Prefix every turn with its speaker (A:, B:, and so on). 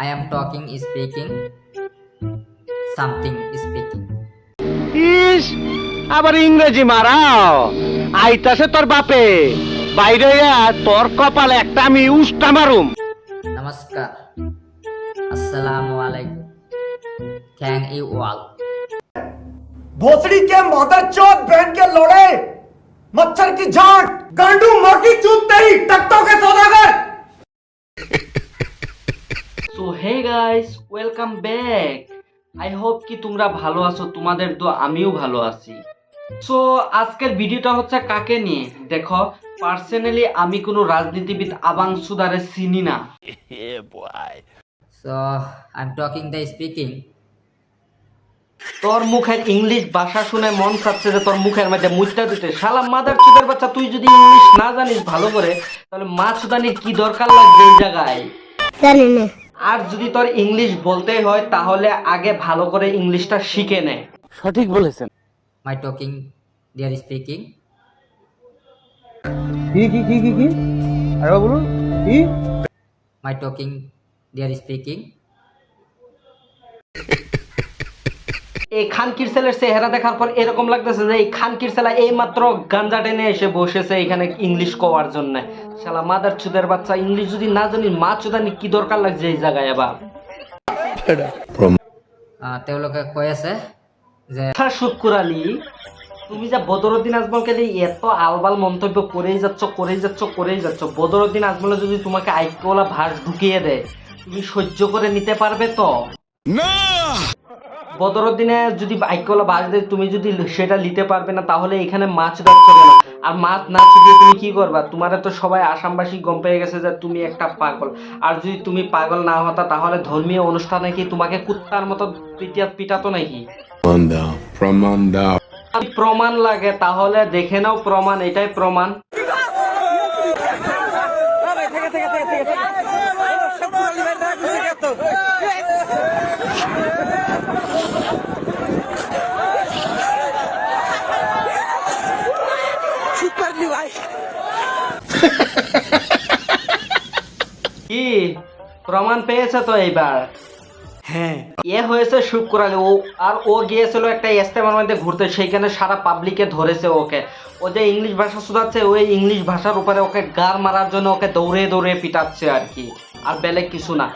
A: I am talking, speaking, something speaking.
B: ইস আবার ইংরেজি মারাও আইতাছে তোর বাপে বাইরে তোর কপালে একটা আমি উষ্টা মারুম।
A: Namaskar. Assalamualaikum. Thank you all.
C: भोसड़ी के मदरचोद बहन के लोड़े मच्छर की झांट गांडू माँ की चूत तेरी टकटों के सौदागर।
D: So hey guys welcome back. I hope কি তোমরা ভালো আছো, তোমাদের তো আমিও ভালো আছি। সো আজকের ভিডিওটা হচ্ছে কাকে নিয়ে দেখো, পার্সোনালি আমি কোনো রাজনীতিবিদ আবাং সুদারে চিনি না।
A: So I'm talking the speaking.
D: তোর মুখের ইংলিশ ভাষা শুনে মন চাচ্ছে যে তোর মুখের মধ্যে মুচটা দিতে। শালা মাদার চুদের বাচ্চা, তুই যদি ইংলিশ না জানিস ভালো করে তাহলে মা চুদানির কি দরকার লাগবে এই জায়গায়?
E: জানি না।
D: আর যদি তোর ইংলিশ বলতেই হয় তাহলে আগে ভালো করে ইংলিশটা শিখে নে।
B: সঠিক বলেছেন।
A: My talking, they are speaking.
B: কি আরে বলুন কি?
A: My talking, they are speaking.
D: এই খানকির ছেলের চেহারা দেখার পর এরকম লাগতেছে যে এই খানকির ছেলে এই মাত্র গাঞ্জা টেনে এসে বসেছে এখানে ইংলিশ কোয়ার জন্য। শালা মাদার চুদের বাচ্চা, ইংলিশ যদি না জানি মা চুদানি কি দরকার লাগছে এই জায়গায় আবার?
A: তেওঁলোকে কৈ আছে যে
D: শুক্কুর আলী, তুমি যা বদরুদ্দিন আজমলকে নিয়ে এত আলবাল মন্তব্য করেই যাচ্ছ। বদরুদ্দিন আজমল যদি তোমাকে আইকওয়ালা ভাস ঢুকিয়ে দেয় তুমি সহ্য করে নিতে পারবে তো? বদরুদ্দিনে যদি আইকওয়ালা ভাস দেয় তুমি যদি সেটা নিতে পারবে না তাহলে এখানে মাছ রাখছো কেন? আর মাছ না দিয়ে তুমি কি করবা? তোমারে তো সবাই আসামবাসী গম পেয়ে গেছে যে তুমি একটা পাগল। আর যদি তুমি পাগল না হতা তাহলে ধর্মীয় অনুষ্ঠানে কি তোমাকে কুত্তার মতো পিটাতো নাকি? প্রমাণ লাগে তাহলে দেখে নাও প্রমাণ, এটাই প্রমাণ। কি প্রমাণ পেয়েছে তো এইবার?
C: হ্যাঁ
D: এ হয়েছে শুক্র আলী, ও গিয়েছিল একটা ইস্তেমার মধ্যে ঘুরতে, সেইখানে সারা পাবলিকে ধরেছে ওকে। ও যে ইংলিশ ভাষা শুধাচ্ছে ওই ইংলিশ ভাষার উপরে ওকে গার মারার জন্য ওকে দৌড়ে পিটাচ্ছে আর কি, আর বেলে কিছু না।